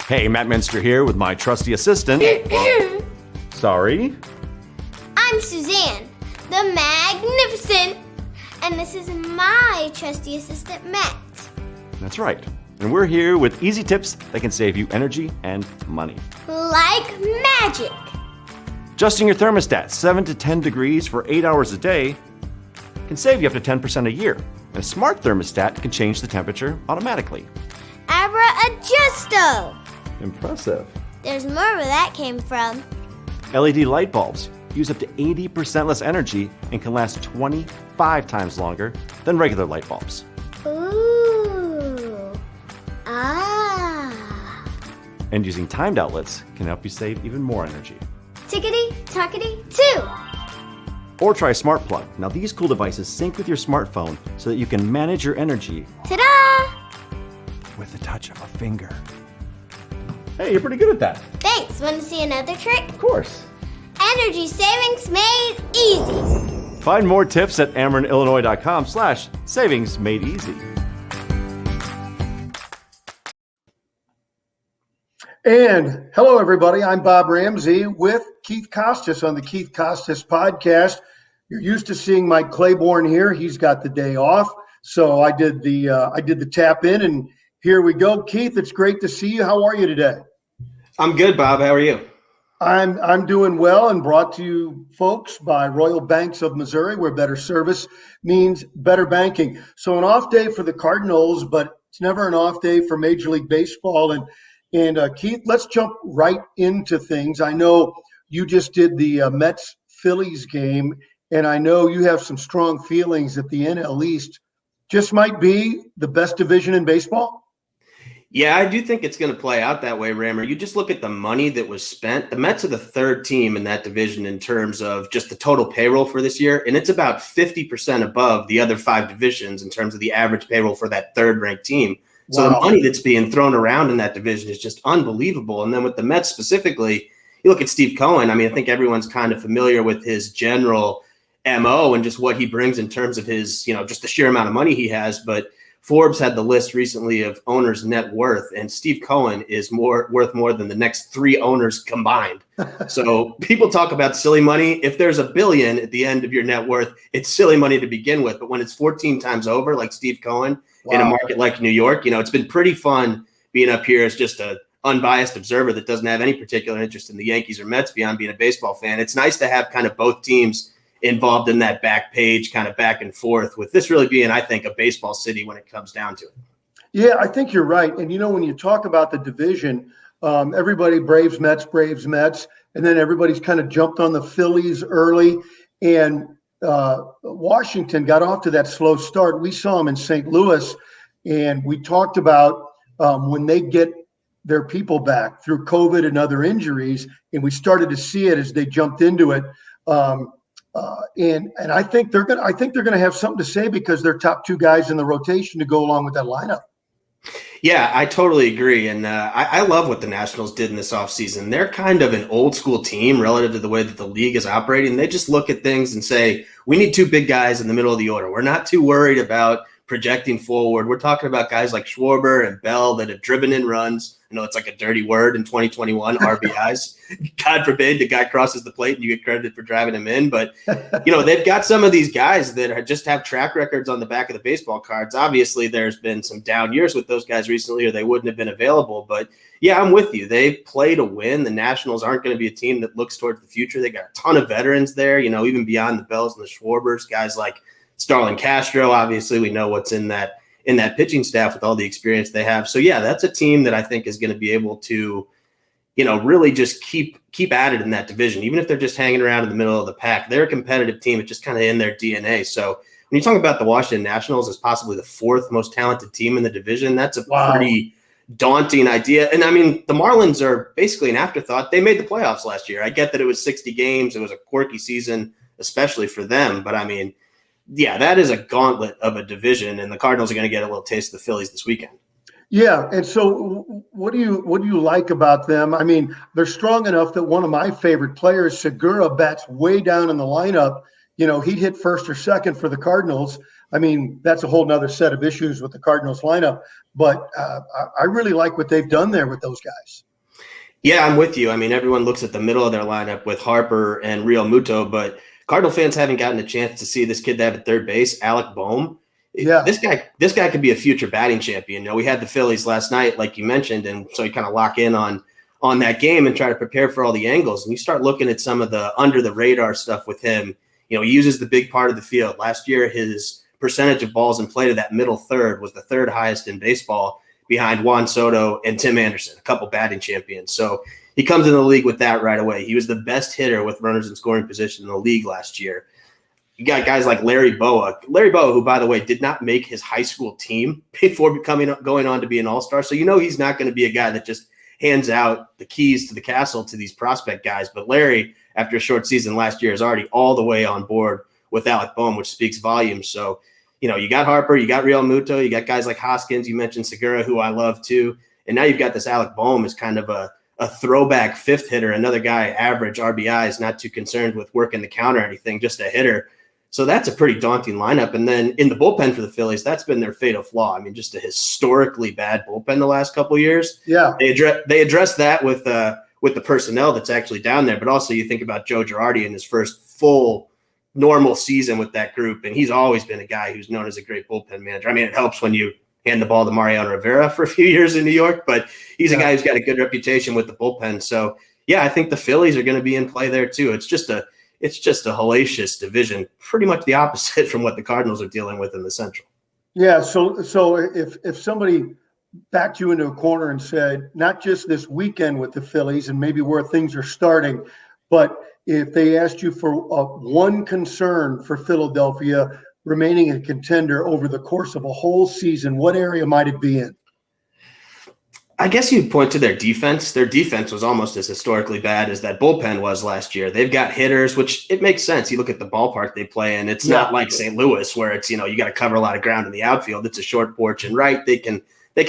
Hey, Matt Minster here with my trusty assistant. Sorry. I'm Suzanne, the Magnificent, and this is my trusty assistant, Matt. That's right. And we're here with easy tips that can save you energy and money. Like magic. Adjusting your thermostat 7 to 10 degrees for 8 hours a day can save you up to 10% a year. And a smart thermostat can change the temperature automatically. Abra Adjusto. Impressive. There's more where that came from. LED light bulbs use up to 80% less energy and can last 25 times longer than regular light bulbs. Ooh. Ah. And using timed outlets can help you save even more energy. Tickety, tockety, two. Or try Smart Plug. Now these cool devices sync with your smartphone so that you can manage your energy Ta-da! with the touch of a finger. Hey, you're pretty good at that. Thanks. Want to see another trick? Of course. Energy savings made easy. Find more tips at AmeronIllinois.com/savings made easy. And hello, everybody. I'm Bob Ramsey with Keith Costas on the Keith Costas podcast. You're used to seeing Mike Claiborne here. He's got the day off, so I did the tap in, and here we go. Keith, it's great to see you. How are you today? I'm good, Bob. How are you? I'm doing well, and brought to you, folks, by Royal Banks of Missouri, where better service means better banking. So an off day for the Cardinals, but it's never an off day for Major League Baseball. And Keith, let's jump right into things. I know you just did the Mets-Phillies game, and I know you have some strong feelings that the NL East just might be the best division in baseball. Yeah, I do think it's going to play out that way, Rammer. You just look at the money that was spent. The Mets are the third team in that division in terms of just the total payroll for this year, and it's about 50% above the other five divisions in terms of the average payroll for that third-ranked team. So Wow. The money that's being thrown around in that division is just unbelievable. And then with the Mets specifically, you look at Steve Cohen. I mean, I think everyone's kind of familiar with his general MO and just what he brings in terms of his, just the sheer amount of money he has. But Forbes had the list recently of owners' net worth, and Steve Cohen is worth more than the next three owners combined. So people talk about silly money. If there's $1 billion at the end of your net worth, it's silly money to begin with. But when it's 14 times over, like Steve Cohen, in a market like New York, it's been pretty fun being up here as just an unbiased observer that doesn't have any particular interest in the Yankees or Mets beyond being a baseball fan. It's nice to have kind of both teams involved in that back page, kind of back and forth, with this really being, I think, a baseball city when it comes down to it. Yeah, I think you're right. And, when you talk about the division, everybody Braves, Mets, and then everybody's kind of jumped on the Phillies early. And Washington got off to that slow start. We saw them in St. Louis, and we talked about when they get their people back through COVID and other injuries, and we started to see it as they jumped into it. And I think they're gonna have something to say because they're top two guys in the rotation to go along with that lineup. Yeah, I totally agree. And I love what the Nationals did in this offseason. They're kind of an old school team relative to the way that the league is operating. They just look at things and say, we need two big guys in the middle of the order. We're not too worried about projecting forward. We're talking about guys like Schwarber and Bell that have driven in runs. I know it's like a dirty word in 2021, RBIs. God forbid the guy crosses the plate and you get credited for driving him in. But, they've got some of these guys that just have track records on the back of the baseball cards. Obviously, there's been some down years with those guys recently or they wouldn't have been available. But, yeah, I'm with you. They play to win. The Nationals aren't going to be a team that looks towards the future. They got a ton of veterans there, even beyond the Bells and the Schwarbers, guys like Starlin Castro. Obviously, we know what's in that pitching staff with all the experience they have. So, yeah, that's a team that I think is going to be able to, really just keep at it in that division. Even if they're just hanging around in the middle of the pack, they're a competitive team. It's just kind of in their DNA. So when you talk about the Washington Nationals as possibly the fourth most talented team in the division, that's a pretty daunting idea. And, I mean, the Marlins are basically an afterthought. They made the playoffs last year. I get that it was 60 games. It was a quirky season, especially for them. But, I mean, yeah, that is a gauntlet of a division, and the Cardinals are going to get a little taste of the Phillies this weekend. Yeah, and so what do you like about them? I mean, they're strong enough that one of my favorite players, Segura, bats way down in the lineup, he'd hit first or second for the Cardinals. I mean, that's a whole nother set of issues with the Cardinals lineup. But I really like what they've done there with those guys. Yeah, I'm with you. I mean, everyone looks at the middle of their lineup with Harper and Real Muto, but Cardinal fans haven't gotten a chance to see this kid that at third base, Alec Boehm. Yeah. This guy could be a future batting champion. We had the Phillies last night, like you mentioned, and so you kind of lock in on that game and try to prepare for all the angles. And you start looking at some of the under the radar stuff with him. He uses the big part of the field. Last year, his percentage of balls in play to that middle third was the third highest in baseball, behind Juan Soto and Tim Anderson, a couple batting champions. So he comes in the league with that right away. He was the best hitter with runners in scoring position in the league last year. You got guys like Larry Boa, who, by the way, did not make his high school team before going on to be an all-star. So he's not going to be a guy that just hands out the keys to the castle to these prospect guys. But Larry, after a short season last year, is already all the way on board with Alec Boehm, which speaks volumes. So, you got Harper, you got Real Muto, you got guys like Hoskins, you mentioned Segura, who I love too. And now you've got this Alec Boehm as kind of a throwback fifth hitter, another guy, average RBIs, not too concerned with working the count or anything, just a hitter. So that's a pretty daunting lineup. And then in the bullpen for the Phillies, that's been their fatal flaw. I mean, just a historically bad bullpen the last couple of years. Yeah. They addressed that with the personnel that's actually down there. But also you think about Joe Girardi in his first full normal season with that group. And he's always been a guy who's known as a great bullpen manager. I mean, it helps when you hand the ball to Mariano Rivera for a few years in New York, but he's a guy who's got a good reputation with the bullpen. So yeah, I think the Phillies are going to be in play there too. It's just a hellacious division, pretty much the opposite from what the Cardinals are dealing with in the Central. Yeah. So if somebody backed you into a corner and said, not just this weekend with the Phillies and maybe where things are starting, but if they asked you for one concern for Philadelphia remaining a contender over the course of a whole season, what area might it be in? I guess you'd point to their defense. Their defense was almost as historically bad as that bullpen was last year. They've got hitters, which it makes sense. You look at the ballpark they play in. It's not like St. Louis where it's, you got to cover a lot of ground in the outfield. It's a short porch and right. They can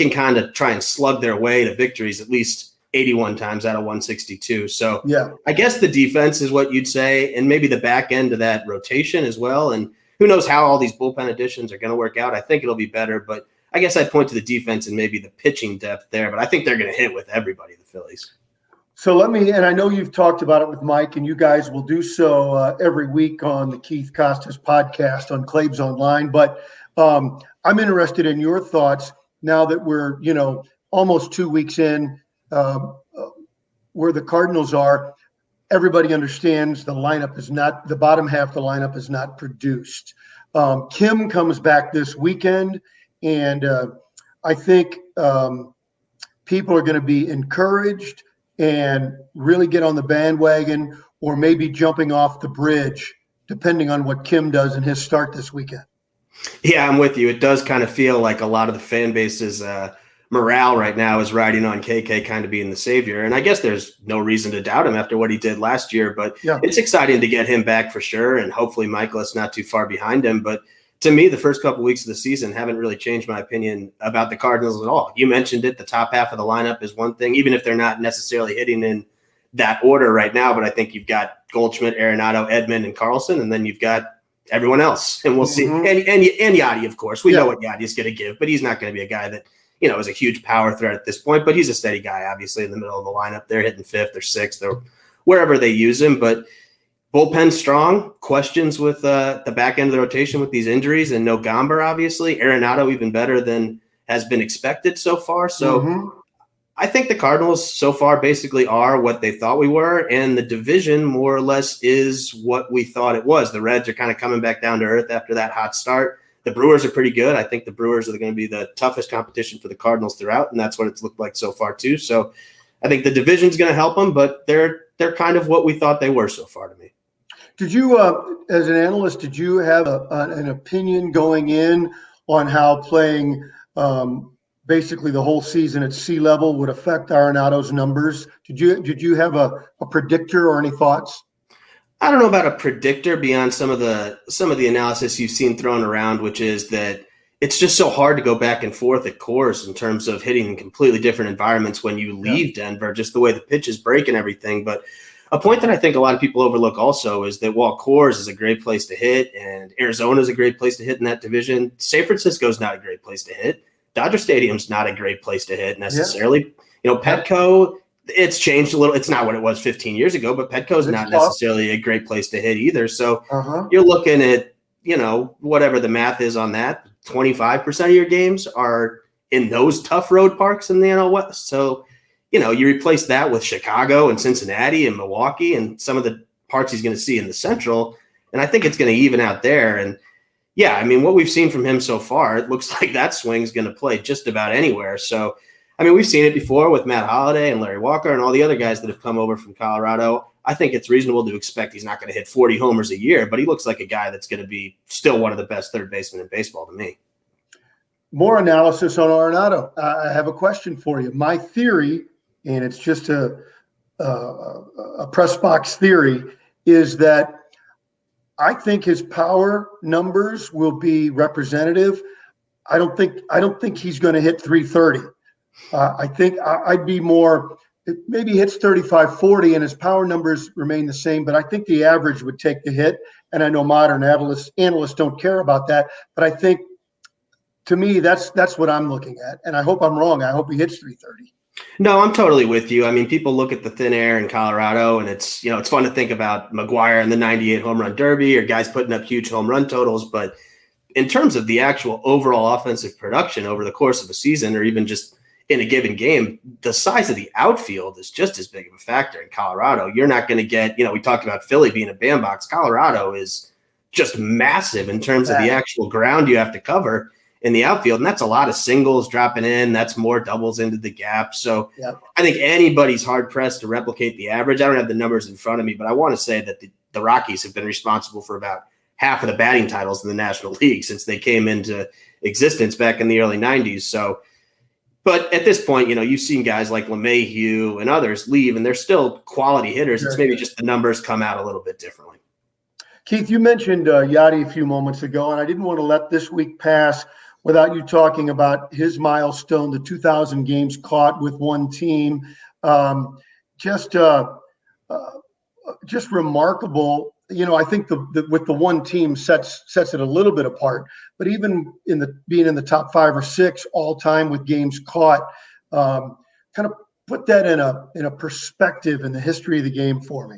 kind of try and slug their way to victories at least 81 times out of 162. So yeah, I guess the defense is what you'd say, and maybe the back end of that rotation as well. And who knows how all these bullpen additions are going to work out. I think it'll be better, but I guess I'd point to the defense and maybe the pitching depth there, but I think they're going to hit with everybody, the Phillies. So and I know you've talked about it with Mike, and you guys will do so every week on the Keith Costas podcast on Claibs Online, but I'm interested in your thoughts now that we're, almost 2 weeks in where the Cardinals are. Everybody understands the lineup is not, the bottom half of the lineup is not produced. Kim comes back this weekend, and I think people are going to be encouraged and really get on the bandwagon, or maybe jumping off the bridge, depending on what Kim does in his start this weekend. Yeah, I'm with you. It does kind of feel like a lot of the fan base's morale right now is riding on KK kind of being the savior. And I guess there's no reason to doubt him after what he did last year, but It's exciting to get him back for sure. And hopefully Michaelis not too far behind him. But to me, the first couple of weeks of the season haven't really changed my opinion about the Cardinals at all. You mentioned it. The top half of the lineup is one thing, even if they're not necessarily hitting in that order right now. But I think you've got Goldschmidt, Arenado, Edman, and Carlson, and then you've got everyone else. And we'll see. And Yadi, of course. We know what Yadi is going to give, but he's not going to be a guy that, is a huge power threat at this point. But he's a steady guy, obviously, in the middle of the lineup. They're hitting fifth or sixth or wherever they use him. But bullpen strong. Questions with the back end of the rotation with these injuries, and no Gomber, obviously. Arenado even better than has been expected so far. So I think the Cardinals so far basically are what they thought we were, and the division more or less is what we thought it was. The Reds are kind of coming back down to earth after that hot start. The Brewers are pretty good. I think the Brewers are going to be the toughest competition for the Cardinals throughout, and that's what it's looked like so far too. So I think the division's going to help them, but they're kind of what we thought they were so far to me. Did you, as an analyst, did you have an opinion going in on how playing basically the whole season at sea level would affect Arenado's numbers? Did you have a predictor or any thoughts? I don't know about a predictor beyond some of the analysis you've seen thrown around, which is that it's just so hard to go back and forth at Coors in terms of hitting in completely different environments when you leave Denver, just the way the pitches break and everything. But a point that I think a lot of people overlook also is that while Coors is a great place to hit and Arizona is a great place to hit in that division, San Francisco is not a great place to hit. Dodger Stadium's not a great place to hit necessarily. Yeah. Petco, it's changed a little. It's not what it was 15 years ago, but Petco is not necessarily a great place to hit either. So you're looking at, whatever the math is on that, 25% of your games are in those tough road parks in the NL West. So, you replace that with Chicago and Cincinnati and Milwaukee and some of the parts he's going to see in the Central, and I think it's going to even out there. And, yeah, I mean, what we've seen from him so far, it looks like that swing is going to play just about anywhere. So, I mean, we've seen it before with Matt Holliday and Larry Walker and all the other guys that have come over from Colorado. I think it's reasonable to expect he's not going to hit 40 homers a year, but he looks like a guy that's going to be still one of the best third basemen in baseball to me. More analysis on Arenado. I have a question for you. My theory, and it's just a press box theory, is that I think his power numbers will be representative. I don't think he's going to hit 330. I think I'd be more, maybe he hits 35, 40 and his power numbers remain the same, but I think the average would take the hit. And I know modern analysts don't care about that, but I think, to me, that's what I'm looking at. And I hope I'm wrong. I hope he hits 330. No, I'm totally with you. I mean, people look at the thin air in Colorado, and it's fun to think about McGuire and the 98 home run derby or guys putting up huge home run totals. But in terms of the actual overall offensive production over the course of a season, or even just in a given game, the size of the outfield is just as big of a factor in Colorado. You're not going to get, we talked about Philly being a bandbox. Colorado is just massive in terms of the actual ground you have to cover in the outfield. And that's a lot of singles dropping in. That's more doubles into the gap. So I think anybody's hard pressed to replicate the average. I don't have the numbers in front of me, but I want to say that the Rockies have been responsible for about half of the batting titles in the National League since they came into existence back in the early 90s. So, but at this point, you've seen guys like LeMahieu and others leave, and they're still quality hitters. It's maybe just the numbers come out a little bit differently. Keith, you mentioned Yadi a few moments ago, and I didn't want to let this week pass without you talking about his milestone, the 2,000 games caught with one team. Just remarkable. I think with the one team sets it a little bit apart. But even being in the top 5 or 6 all time with games caught, kind of put that in a perspective in the history of the game for me.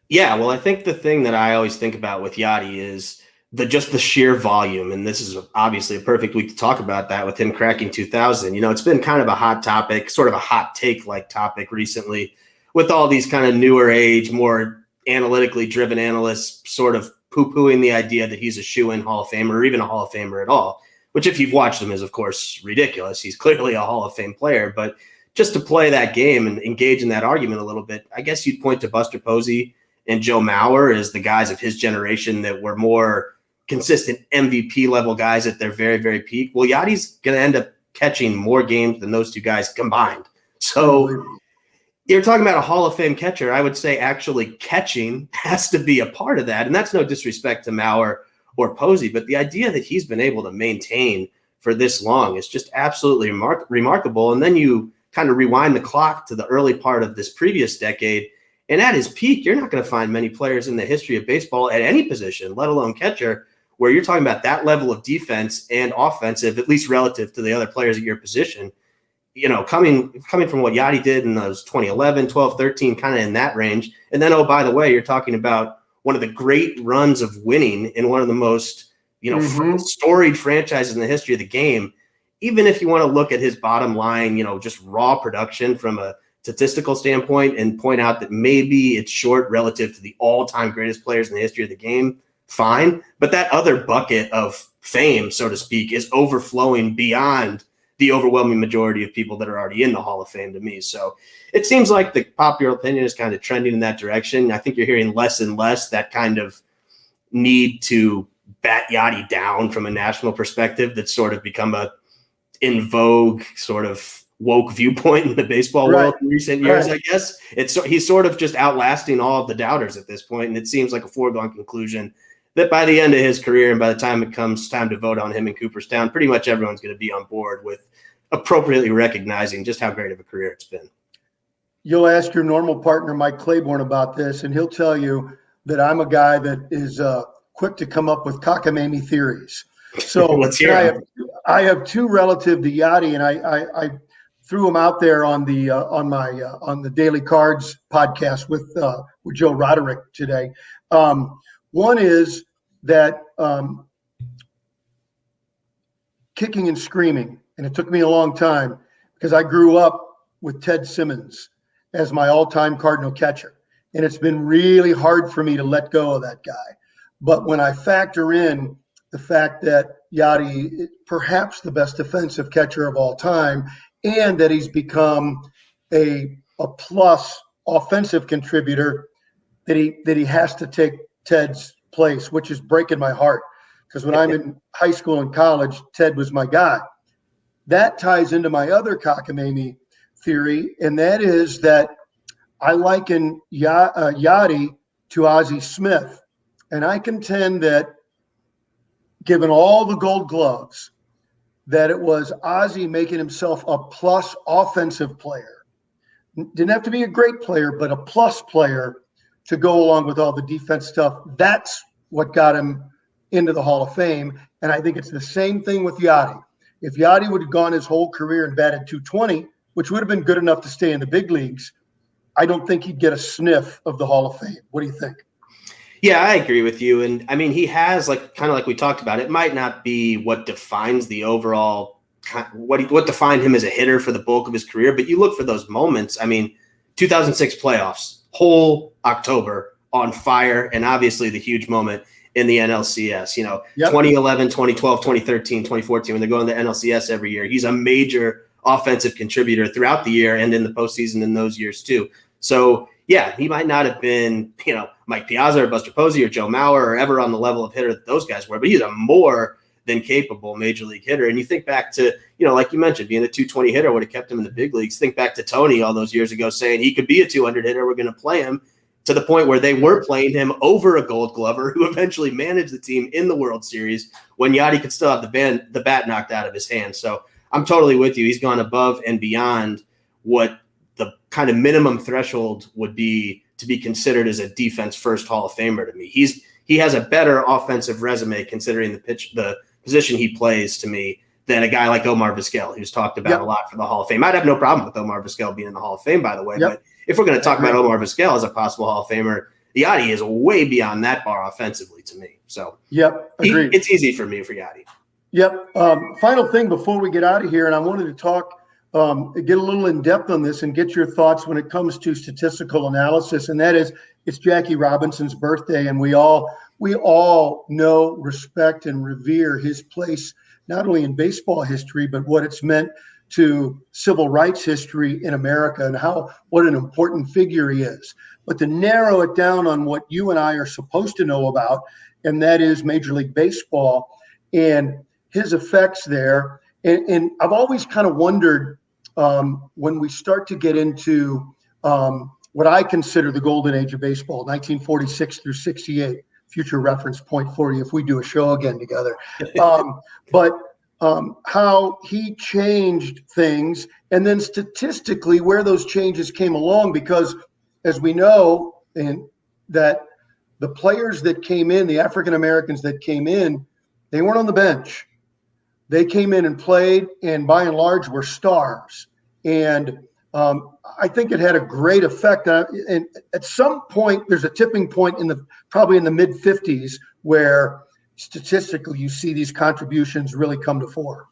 Yeah, well, I think the thing that I always think about with Yadi is the sheer volume, and this is obviously a perfect week to talk about that with him cracking 2,000. It's been kind of a hot topic, sort of a hot take like topic recently, with all these kind of newer age, more analytically driven analysts sort of poo-pooing the idea that he's a shoo-in Hall of Famer or even a Hall of Famer at all, which if you've watched him is of course ridiculous. He's clearly a Hall of Fame player, but just to play that game and engage in that argument a little bit, I guess you'd point to Buster Posey and Joe Mauer as the guys of his generation that were more consistent MVP level guys at their very, very peak. Well, Yadi's going to end up catching more games than those two guys combined. So you're talking about a Hall of Fame catcher. I would say actually catching has to be a part of that. And that's no disrespect to Mauer or Posey, but the idea that he's been able to maintain for this long is just absolutely remarkable. And then you kind of rewind the clock to the early part of this previous decade, and at his peak, you're not going to find many players in the history of baseball at any position, let alone catcher, where you're talking about that level of defense and offensive, at least relative to the other players at your position, coming from what Yadi did in those 2011, 12, 13, kind of in that range. And then, oh, by the way, you're talking about one of the great runs of winning in one of the most, storied franchises in the history of the game. Even if you want to look at his bottom line, just raw production from a statistical standpoint and point out that maybe it's short relative to the all-time greatest players in the history of the game, fine. But that other bucket of fame, so to speak, is overflowing beyond the overwhelming majority of people that are already in the Hall of Fame to me. So it seems like the popular opinion is kind of trending in that direction. I think you're hearing less and less that kind of need to bat Yadi down from a national perspective that's sort of become a in vogue sort of woke viewpoint in the baseball world in recent years, I guess. He's sort of just outlasting all of the doubters at this point, and it seems like a foregone conclusion that by the end of his career and by the time it comes time to vote on him in Cooperstown, pretty much everyone's going to be on board with appropriately recognizing just how great of a career it's been. you'll ask your normal partner, Mike Claiborne, about this, and he'll tell you that I'm a guy that is quick to come up with cockamamie theories. So Let's hear it. I have two relative to Yadi, and I threw them out there on the Daily Cards podcast with Joe Roderick today. One is that kicking and screaming, and it took me a long time because I grew up with Ted Simmons as my all-time Cardinal catcher, and it's been really hard for me to let go of that guy. But when I factor in the fact that Yadi is perhaps the best defensive catcher of all time, and that he's become a plus offensive contributor, that he has to take Ted's place, which is breaking my heart. Because when I'm in high school and college, Ted was my guy. That ties into my other cockamamie theory, and that is that I liken Yadi to Ozzie Smith. And I contend that, given all the gold gloves, that it was Ozzie making himself a plus offensive player. Didn't have to be a great player, but a plus player to go along with all the defense stuff. That's what got him into the Hall of Fame. And I think it's the same thing with Yadi. If Yadi would have gone his whole career and batted .220, which would have been good enough to stay in the big leagues, I don't think he'd get a sniff of the Hall of Fame. What do you think? Yeah, I agree with you. And I mean, he has, kind of like we talked about, it might not be what defines the overall, what defined him as a hitter for the bulk of his career, but you look for those moments. I mean, 2006 playoffs, whole October on fire, and obviously the huge moment in the NLCS, 2011, 2012, 2013, 2014, when they're going to the NLCS every year. He's a major offensive contributor throughout the year and in the postseason in those years too. So yeah, he might not have been, Mike Piazza or Buster Posey or Joe Mauer or ever on the level of hitter that those guys were, but he's a more than capable major league hitter. And you think back to, like you mentioned, being a 220 hitter would have kept him in the big leagues. Think back to Tony all those years ago saying he could be a 200 hitter. We're going to play him, to the point where they were playing him over a Gold Glover who eventually managed the team in the World Series when Yadi could still have the bat knocked out of his hand. So I'm totally with you. He's gone above and beyond what the kind of minimum threshold would be to be considered as a defense first Hall of Famer to me. He has a better offensive resume considering the position he plays to me than a guy like Omar Vizquel, who's talked about a lot for the Hall of Fame. I'd have no problem with Omar Vizquel being in the Hall of Fame, by the way. But if we're going to talk about Omar Vizquel as a possible Hall of Famer, Yadi is way beyond that bar offensively to me. So agreed. It's easy for me for Yadi. Final thing before we get out of here, and I wanted to talk, get a little in depth on this and get your thoughts when it comes to statistical analysis. And that is, it's Jackie Robinson's birthday, and we all know, respect, and revere his place, not only in baseball history, but what it's meant to civil rights history in America and what an important figure he is. But to narrow it down on what you and I are supposed to know about, and that is Major League Baseball and his effects there. And I've always kind of wondered, when we start to get into what I consider the golden age of baseball, 1946 through 68, future reference point for you if we do a show again together. But how he changed things, and then statistically where those changes came along, because as we know, and that the players that came in, the African Americans that came in, they weren't on the bench. They came in and played, and by and large were stars. And I think it had a great effect. And at some point, there's a tipping point probably in the mid 50s where statistically you see these contributions really come to fore.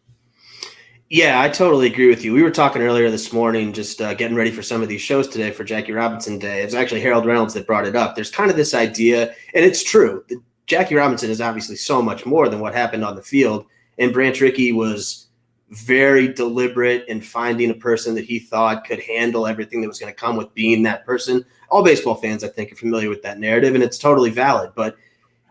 Yeah, I totally agree with you. We were talking earlier this morning, just getting ready for some of these shows today for Jackie Robinson Day. It was actually Harold Reynolds that brought it up. There's kind of this idea, and it's true, that Jackie Robinson is obviously so much more than what happened on the field. And Branch Rickey was very deliberate in finding a person that he thought could handle everything that was going to come with being that person. All baseball fans, I think, are familiar with that narrative, and it's totally valid. But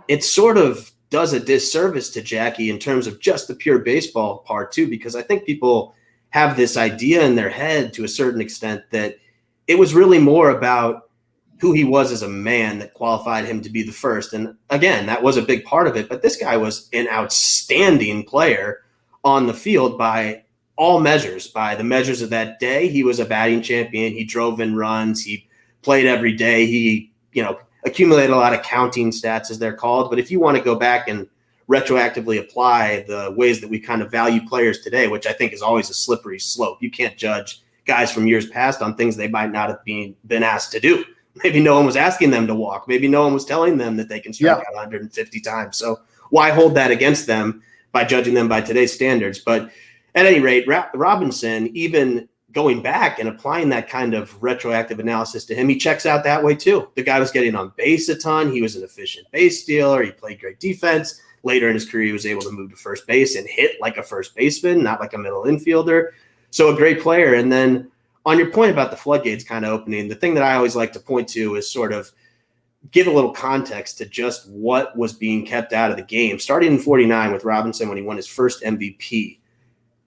it sort of does a disservice to Jackie in terms of just the pure baseball part, too, because I think people have this idea in their head to a certain extent that it was really more about who he was as a man that qualified him to be the first. And again, that was a big part of it. But this guy was an outstanding player on the field by all measures. By the measures of that day, he was a batting champion. He drove in runs. He played every day. He, accumulated a lot of counting stats, as they're called. But if you want to go back and retroactively apply the ways that we kind of value players today, which I think is always a slippery slope. You can't judge guys from years past on things they might not have been asked to do. Maybe no one was asking them to walk. Maybe no one was telling them that they can strike out 150 times. So why hold that against them by judging them by today's standards? But at any rate, Robinson, even going back and applying that kind of retroactive analysis to him, he checks out that way too. The guy was getting on base a ton. He was an efficient base stealer. He played great defense. Later in his career, he was able to move to first base and hit like a first baseman, not like a middle infielder. So a great player. And then on your point about the floodgates kind of opening, the thing that I always like to point to is sort of give a little context to just what was being kept out of the game. Starting in 49 with Robinson when he won his first MVP,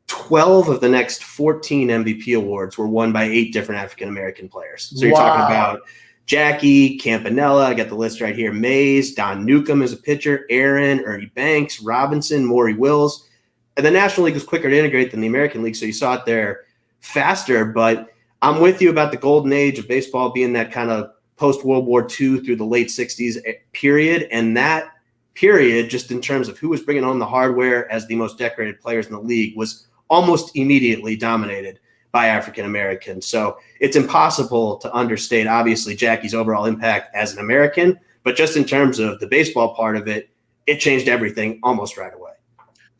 12 of the next 14 MVP awards were won by 8 different African-American players. So you're talking about Jackie, Campanella, I got the list right here, Mays, Don Newcomb as a pitcher, Aaron, Ernie Banks, Robinson, Maury Wills. And the National League was quicker to integrate than the American League, so you saw it there faster. But I'm with you about the golden age of baseball being that kind of post-World War II through the late 60s period. And that period, just in terms of who was bringing home the hardware as the most decorated players in the league, was almost immediately dominated by African Americans. So it's impossible to understate, obviously, Jackie's overall impact as an American, but just in terms of the baseball part of it, it changed everything almost right away.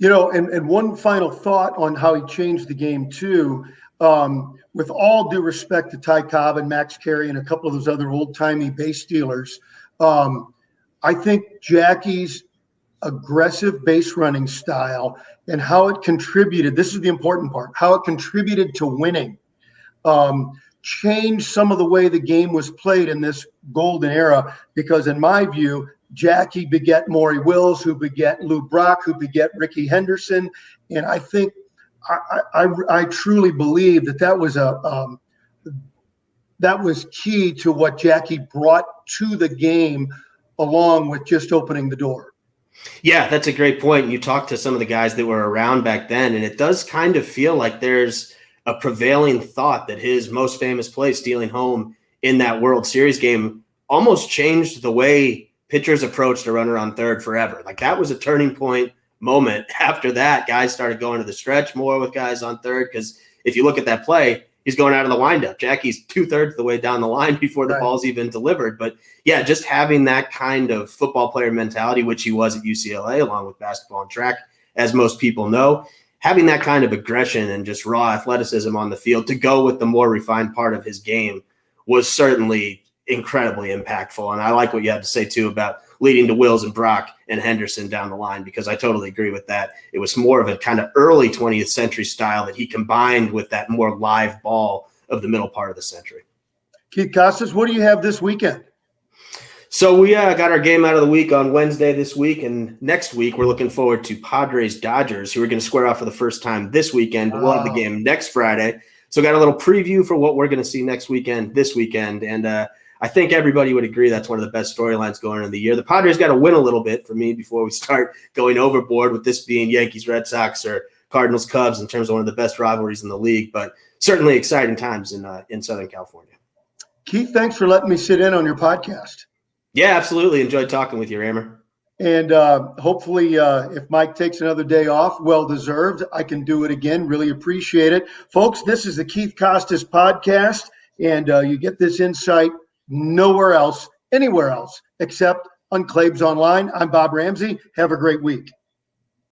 And one final thought on how he changed the game too, with all due respect to Ty Cobb and Max Carey and a couple of those other old-timey base stealers, I think Jackie's aggressive base running style and how it contributed, this is the important part, how it contributed to winning, changed some of the way the game was played in this golden era, because in my view, Jackie beget Maury Wills, who beget Lou Brock, who beget Ricky Henderson. And I think I truly believe that was key to what Jackie brought to the game, along with just opening the door. Yeah, that's a great point. You talked to some of the guys that were around back then, and it does kind of feel like there's a prevailing thought that his most famous play, stealing home in that World Series game, almost changed the way pitchers approached a runner on third forever. Like, that was a turning point moment. After that, guys started going to the stretch more with guys on third, because if you look at that play, he's going out of the windup. Jackie's 2/3 of the way down the line before the ball's even delivered. But yeah, just having that kind of football player mentality, which he was at UCLA, along with basketball and track, as most people know, having that kind of aggression and just raw athleticism on the field to go with the more refined part of his game was certainly incredibly impactful. And I like what you had to say too about leading to Wills and Brock and Henderson down the line, because I totally agree with that. It was more of a kind of early 20th century style that he combined with that more live ball of the middle part of the century. Keith Costas, what do you have this weekend? So we got our game out of the week on Wednesday this week, and next week we're looking forward to Padres-Dodgers, who are going to square off for the first time this weekend. We'll have the game next Friday. So got a little preview for what we're going to see next weekend, this weekend, and I think everybody would agree that's one of the best storylines going into the year. The Padres got to win a little bit for me before we start going overboard with this being Yankees-Red Sox or Cardinals-Cubs in terms of one of the best rivalries in the league, but certainly exciting times in Southern California. Keith, thanks for letting me sit in on your podcast. Yeah, absolutely. Enjoyed talking with you, Rammer. And hopefully if Mike takes another day off, well-deserved, I can do it again. Really appreciate it. Folks, this is the Keith Costas podcast, and you get this insight nowhere else, anywhere else, except on Claibs Online. I'm Bob Ramsey. Have a great week.